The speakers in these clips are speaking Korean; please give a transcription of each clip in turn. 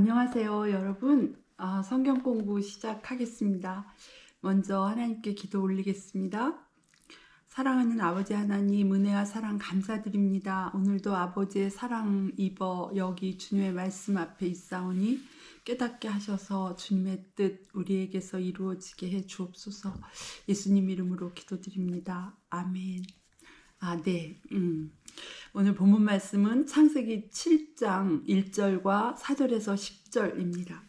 안녕하세요, 여러분. 성경 공부 시작하겠습니다. 먼저 하나님께 기도 올리겠습니다. 사랑하는 아버지 하나님, 은혜와 사랑 감사드립니다. 오늘도 아버지의 사랑 입어 여기 주님의 말씀 앞에 있사오니 깨닫게 하셔서 주님의 뜻 우리에게서 이루어지게 해 주옵소서. 예수님 이름으로 기도드립니다. 아멘. 네. 오늘 본문 말씀은 창세기 7장 1절과 4절에서 10절입니다.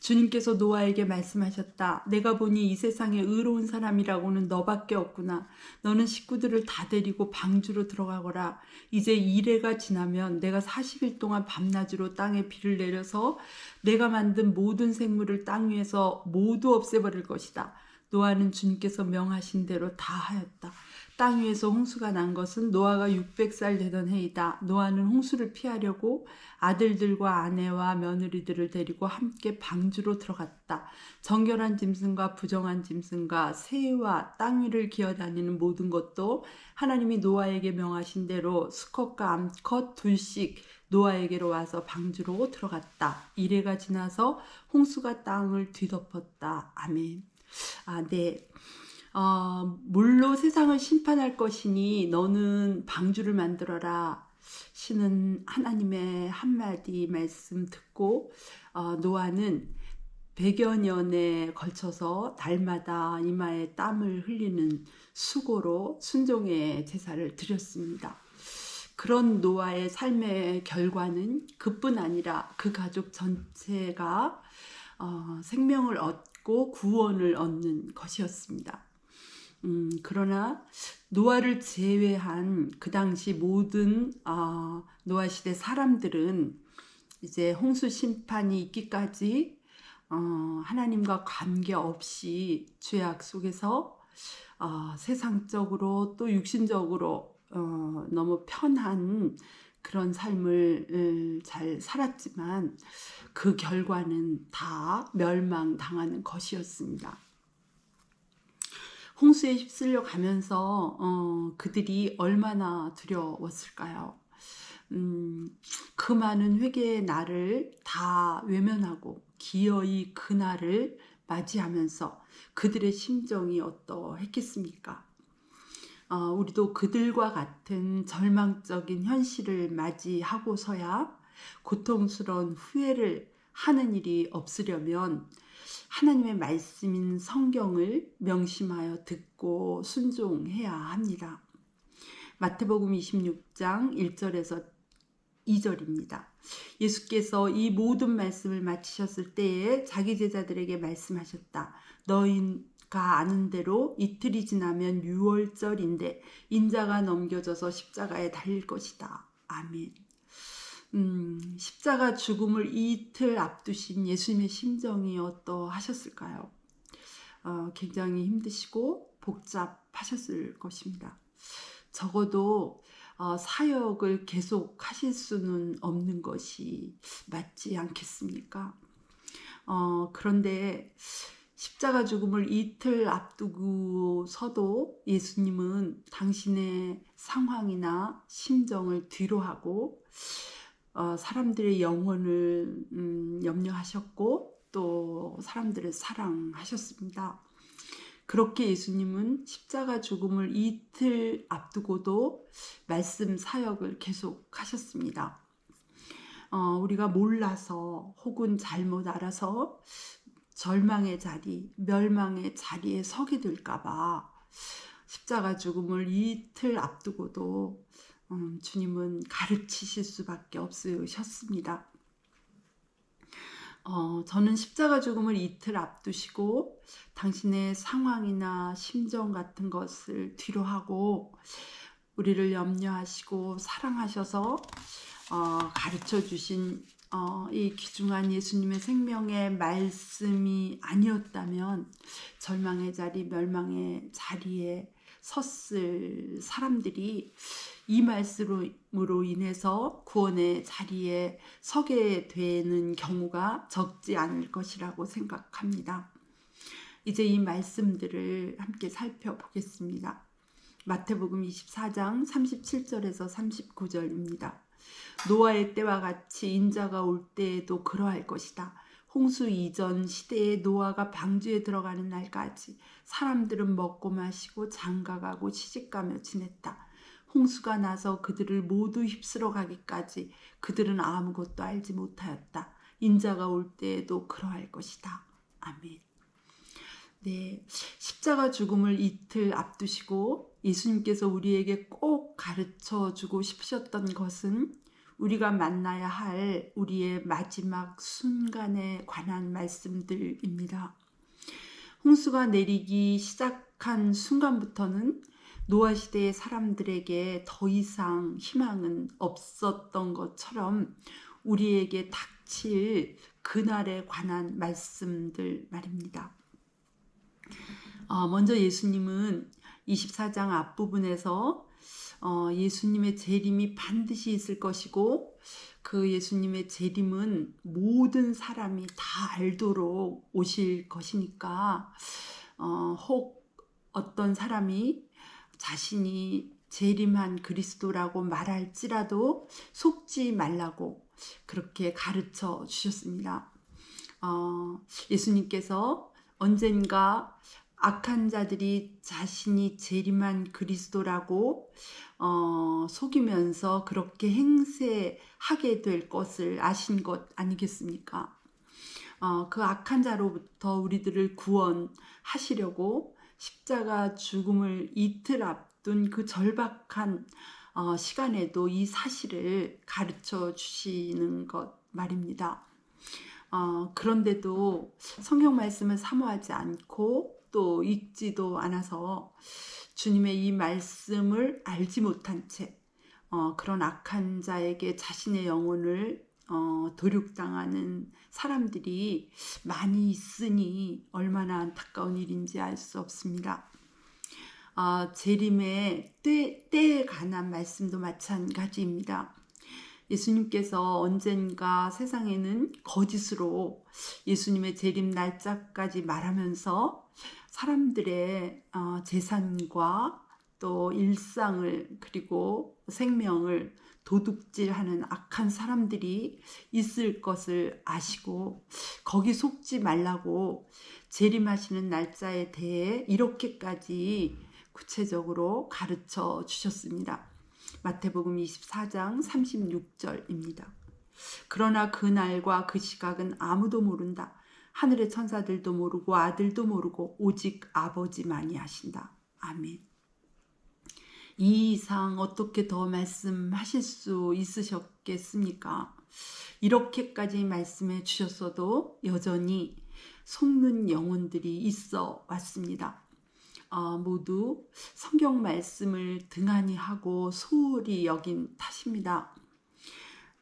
주님께서 노아에게 말씀하셨다. 내가 보니 이 세상에 의로운 사람이라고는 너밖에 없구나. 너는 식구들을 다 데리고 방주로 들어가거라. 이제 이래가 지나면 내가 40일 동안 밤낮으로 땅에 비를 내려서 내가 만든 모든 생물을 땅 위에서 모두 없애버릴 것이다. 노아는 주님께서 명하신 대로 다 하였다. 땅 위에서 홍수가 난 것은 노아가 600살 되던 해이다. 노아는 홍수를 피하려고 아들들과 아내와 며느리들을 데리고 함께 방주로 들어갔다. 정결한 짐승과 부정한 짐승과 새와 땅 위를 기어다니는 모든 것도 하나님이 노아에게 명하신 대로 수컷과 암컷 둘씩 노아에게로 와서 방주로 들어갔다. 이래가 지나서 홍수가 땅을 뒤덮었다. 아멘. 네. 물로 세상을 심판할 것이니 너는 방주를 만들어라. 시는 하나님의 한마디 말씀 듣고 노아는 100여 년에 걸쳐서 달마다 이마에 땀을 흘리는 수고로 순종의 제사를 드렸습니다. 그런 노아의 삶의 결과는 그뿐 아니라 그 가족 전체가 생명을 얻고 구원을 얻는 것이었습니다. 그러나 노아를 제외한 그 당시 모든 노아 시대 사람들은 이제 홍수 심판이 있기까지 하나님과 관계없이 죄악 속에서 세상적으로 또 육신적으로 너무 편한 그런 삶을 잘 살았지만 그 결과는 다 멸망당하는 것이었습니다. 홍수에 휩쓸려 가면서 그들이 얼마나 두려웠을까요? 그 많은 회개의 날을 다 외면하고 기어이 그 날을 맞이하면서 그들의 심정이 어떠했겠습니까? 우리도 그들과 같은 절망적인 현실을 맞이하고서야 고통스러운 후회를 하는 일이 없으려면 하나님의 말씀인 성경을 명심하여 듣고 순종해야 합니다. 마태복음 26장 1절에서 2절입니다. 예수께서 이 모든 말씀을 마치셨을 때에 자기 제자들에게 말씀하셨다. 너희가 아는 대로 이틀이 지나면 유월절인데 인자가 넘겨져서 십자가에 달릴 것이다. 아멘. 십자가 죽음을 이틀 앞두신 예수님의 심정이 어떠하셨을까요? 굉장히 힘드시고 복잡하셨을 것입니다. 적어도 사역을 계속 하실 수는 없는 것이 맞지 않겠습니까? 그런데 십자가 죽음을 이틀 앞두고서도 예수님은 당신의 상황이나 심정을 뒤로하고 사람들의 영혼을 염려하셨고 또 사람들을 사랑하셨습니다. 그렇게 예수님은 십자가 죽음을 이틀 앞두고도 말씀 사역을 계속 하셨습니다. 우리가 몰라서 혹은 잘못 알아서 절망의 자리, 멸망의 자리에 서게 될까봐 십자가 죽음을 이틀 앞두고도 주님은 가르치실 수밖에 없으셨습니다. 저는 십자가 죽음을 이틀 앞두시고 당신의 상황이나 심정 같은 것을 뒤로하고 우리를 염려하시고 사랑하셔서 가르쳐 주신 이 귀중한 예수님의 생명의 말씀이 아니었다면 절망의 자리, 멸망의 자리에 섰을 사람들이 이 말씀으로 인해서 구원의 자리에 서게 되는 경우가 적지 않을 것이라고 생각합니다. 이제 이 말씀들을 함께 살펴보겠습니다. 마태복음 24장 37절에서 39절입니다. 노아의 때와 같이 인자가 올 때에도 그러할 것이다. 홍수 이전 시대에 노아가 방주에 들어가는 날까지 사람들은 먹고 마시고 장가가고 시집가며 지냈다. 홍수가 나서 그들을 모두 휩쓸어 가기까지 그들은 아무것도 알지 못하였다. 인자가 올 때에도 그러할 것이다. 아멘. 네, 십자가 죽음을 이틀 앞두시고 예수님께서 우리에게 꼭 가르쳐 주고 싶으셨던 것은 우리가 만나야 할 우리의 마지막 순간에 관한 말씀들입니다. 홍수가 내리기 시작한 순간부터는 노아 시대의 사람들에게 더 이상 희망은 없었던 것처럼 우리에게 닥칠 그날에 관한 말씀들 말입니다. 먼저 예수님은 24장 앞부분에서 예수님의 재림이 반드시 있을 것이고 그 예수님의 재림은 모든 사람이 다 알도록 오실 것이니까 혹 어떤 사람이 자신이 재림한 그리스도라고 말할지라도 속지 말라고 그렇게 가르쳐 주셨습니다. 예수님께서 언젠가 악한 자들이 자신이 재림한 그리스도라고 속이면서 그렇게 행세하게 될 것을 아신 것 아니겠습니까? 그 악한 자로부터 우리들을 구원하시려고 십자가 죽음을 이틀 앞둔 그 절박한 시간에도 이 사실을 가르쳐 주시는 것 말입니다. 그런데도 성경 말씀을 사모하지 않고 또 읽지도 않아서 주님의 이 말씀을 알지 못한 채 그런 악한 자에게 자신의 영혼을 도륙당하는 사람들이 많이 있으니 얼마나 안타까운 일인지 알 수 없습니다. 재림의 때에 관한 말씀도 마찬가지입니다. 예수님께서 언젠가 세상에는 거짓으로 예수님의 재림 날짜까지 말하면서 사람들의 재산과 또 일상을 그리고 생명을 도둑질하는 악한 사람들이 있을 것을 아시고 거기 속지 말라고 재림하시는 날짜에 대해 이렇게까지 구체적으로 가르쳐 주셨습니다. 마태복음 24장 36절입니다. 그러나 그 날과 그 시각은 아무도 모른다. 하늘의 천사들도 모르고 아들도 모르고 오직 아버지만이 아신다. 아멘. 이 이상 어떻게 더 말씀하실 수 있으셨겠습니까? 이렇게까지 말씀해 주셨어도 여전히 속는 영혼들이 있어 왔습니다. 모두 성경 말씀을 등한히 하고 소홀히 여긴 탓입니다.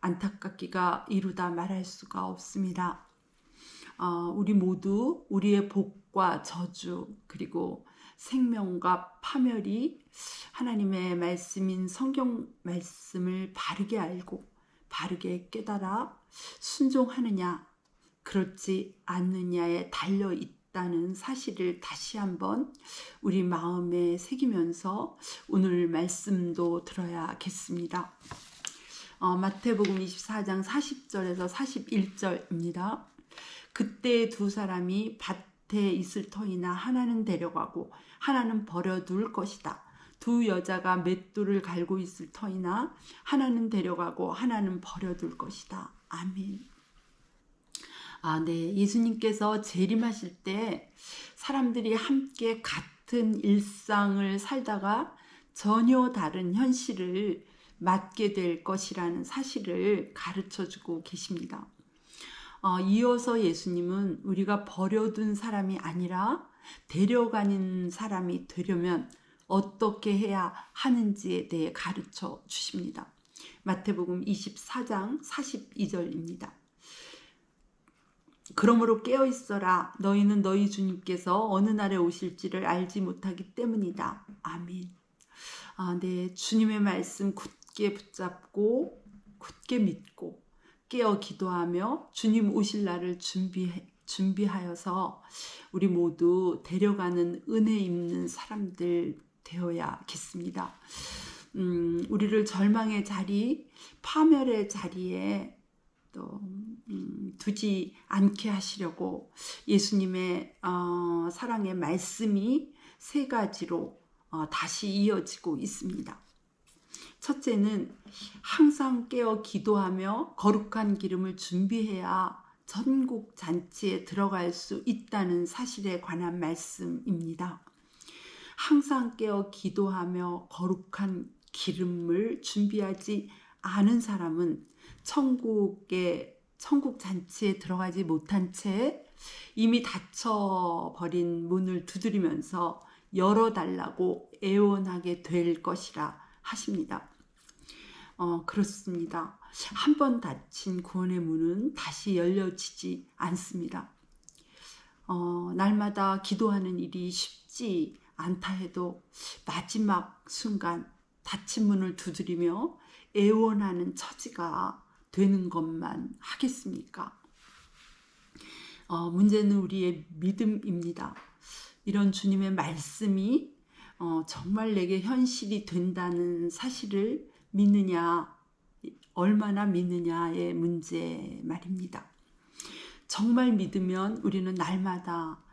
안타깝기가 이루다 말할 수가 없습니다. 우리 모두 우리의 복과 저주 그리고 생명과 파멸이 하나님의 말씀인 성경 말씀을 바르게 알고 바르게 깨달아 순종하느냐 그렇지 않느냐에 달려 있다는 사실을 다시 한번 우리 마음에 새기면서 오늘 말씀도 들어야겠습니다. 마태복음 24장 40절에서 41절입니다. 그때 두 사람이 밭에 있을 터이나 하나는 데려가고 하나는 버려둘 것이다. 두 여자가 맷돌을 갈고 있을 터이나 하나는 데려가고 하나는 버려둘 것이다. 아멘. 네. 예수님께서 재림하실 때 사람들이 함께 같은 일상을 살다가 전혀 다른 현실을 맞게 될 것이라는 사실을 가르쳐주고 계십니다. 이어서 예수님은 우리가 버려둔 사람이 아니라 데려가는 사람이 되려면 어떻게 해야 하는지에 대해 가르쳐 주십니다. 마태복음 24장 42절입니다. 그러므로 깨어있어라. 너희는 너희 주님께서 어느 날에 오실지를 알지 못하기 때문이다. 아멘. 네, 주님의 말씀 굳게 붙잡고 굳게 믿고 깨어 기도하며 주님 오실 날을 준비하여서 우리 모두 데려가는 은혜 있는 사람들 되어야겠습니다. 우리를 절망의 자리, 파멸의 자리에 또 두지 않게 하시려고 예수님의 사랑의 말씀이 세 가지로 다시 이어지고 있습니다. 첫째는 항상 깨어 기도하며 거룩한 기름을 준비해야 전국 잔치에 들어갈 수 있다는 사실에 관한 말씀입니다. 항상 깨어 기도하며 거룩한 기름을 준비하지 않은 사람은 천국 잔치에 들어가지 못한 채 이미 닫혀버린 문을 두드리면서 열어달라고 애원하게 될 것이라 하십니다. 그렇습니다. 한 번 닫힌 구원의 문은 다시 열려지지 않습니다. 날마다 기도하는 일이 쉽지 않다 해도 마지막 순간 닫힌 문을 두드리며 애원하는 처지가 되는 것만 하겠습니까? 문제는 우리의 믿음입니다. 이런 주님의 말씀이 정말 내게 현실이 된다는 사실을 믿느냐, 얼마나 믿느냐의 문제 말입니다. 정말 믿으면 우리는 날마다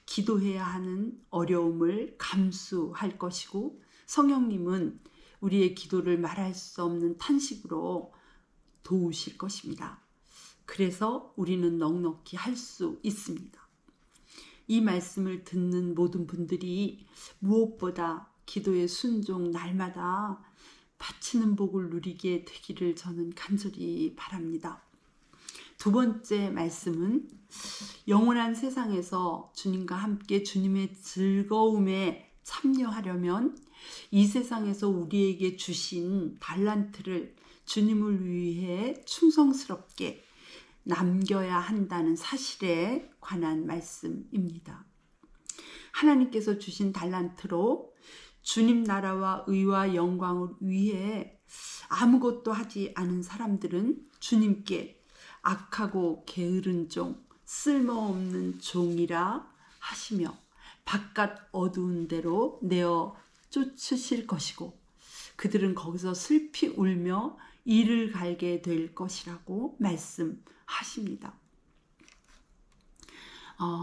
기도해야 하는 어려움을 감수할 것이고, 성령님은 우리의 기도를 말할 수 없는 탄식으로 도우실 것입니다. 그래서 우리는 넉넉히 할 수 있습니다. 이 말씀을 듣는 모든 분들이 무엇보다 기도의 순종 날마다 바치는 복을 누리게 되기를 저는 간절히 바랍니다. 두 번째 말씀은 영원한 세상에서 주님과 함께 주님의 즐거움에 참여하려면 이 세상에서 우리에게 주신 달란트를 주님을 위해 충성스럽게 남겨야 한다는 사실에 관한 말씀입니다. 하나님께서 주신 달란트로 주님 나라와 의와 영광을 위해 아무것도 하지 않은 사람들은 주님께 악하고 게으른 종, 쓸모없는 종이라 하시며 바깥 어두운 데로 내어 쫓으실 것이고 그들은 거기서 슬피 울며 이를 갈게 될 것이라고 말씀하십니다.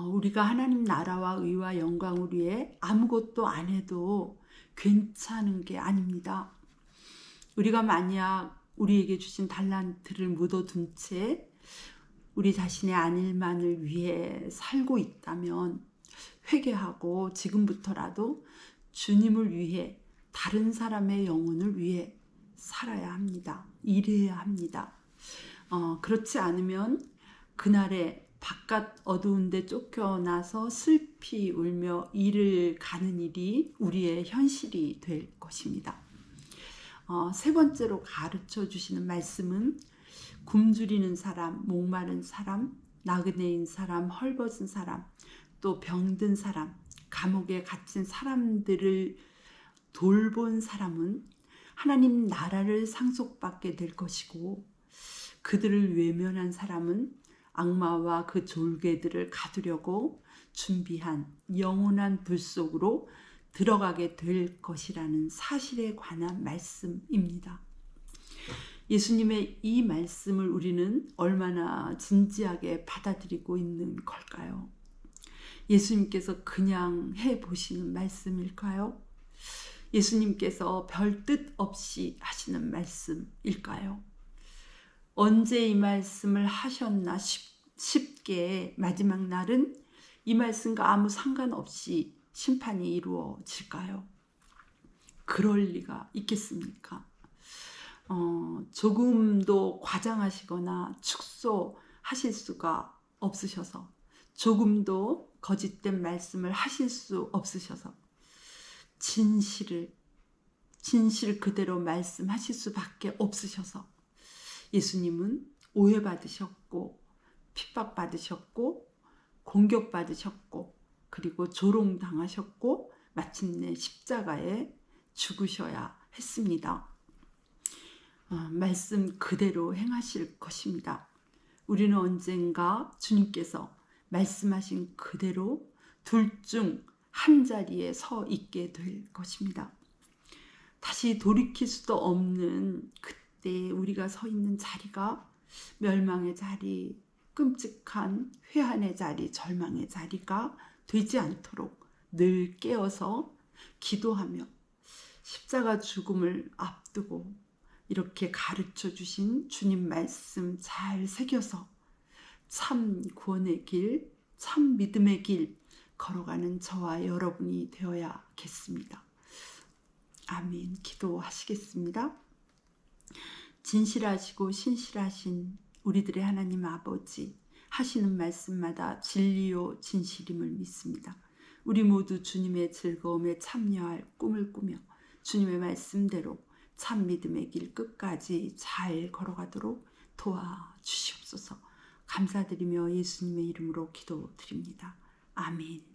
우리가 하나님 나라와 의와 영광을 위해 아무것도 안 해도 괜찮은 게 아닙니다. 우리가 만약 우리에게 주신 달란트를 묻어둔 채 우리 자신의 안일만을 위해 살고 있다면 회개하고 지금부터라도 주님을 위해 다른 사람의 영혼을 위해 살아야 합니다. 일해야 합니다. 그렇지 않으면 그날에 바깥 어두운 데 쫓겨나서 슬피 울며 일을 가는 일이 우리의 현실이 될 것입니다. 세 번째로 가르쳐 주시는 말씀은 굶주리는 사람, 목마른 사람, 나그네인 사람, 헐벗은 사람, 또 병든 사람, 감옥에 갇힌 사람들을 돌본 사람은 하나님 나라를 상속받게 될 것이고 그들을 외면한 사람은 악마와 그 졸개들을 가두려고 준비한 영원한 불 속으로 들어가게 될 것이라는 사실에 관한 말씀입니다. 예수님의 이 말씀을 우리는 얼마나 진지하게 받아들이고 있는 걸까요? 예수님께서 그냥 해보시는 말씀일까요? 예수님께서 별 뜻 없이 하시는 말씀일까요? 언제 이 말씀을 하셨나 싶게 마지막 날은 이 말씀과 아무 상관없이 심판이 이루어질까요? 그럴 리가 있겠습니까? 조금도 과장하시거나 축소하실 수가 없으셔서 조금도 거짓된 말씀을 하실 수 없으셔서 진실 그대로 말씀하실 수밖에 없으셔서 예수님은 오해받으셨고 핍박받으셨고 공격받으셨고 그리고 조롱당하셨고 마침내 십자가에 죽으셔야 했습니다. 말씀 그대로 행하실 것입니다. 우리는 언젠가 주님께서 말씀하신 그대로 둘 중 한 자리에 서 있게 될 것입니다. 다시 돌이킬 수도 없는 그때 우리가 서 있는 자리가 멸망의 자리, 끔찍한 회한의 자리, 절망의 자리가 되지 않도록 늘 깨어서 기도하며 십자가 죽음을 앞두고 이렇게 가르쳐 주신 주님 말씀 잘 새겨서 참 구원의 길, 참 믿음의 길 걸어가는 저와 여러분이 되어야겠습니다. 아멘. 기도하시겠습니다. 진실하시고 신실하신 우리들의 하나님 아버지, 하시는 말씀마다 진리요 진실임을 믿습니다. 우리 모두 주님의 즐거움에 참여할 꿈을 꾸며 주님의 말씀대로 참 믿음의 길 끝까지 잘 걸어가도록 도와주시옵소서. 감사드리며 예수님의 이름으로 기도드립니다. 아멘.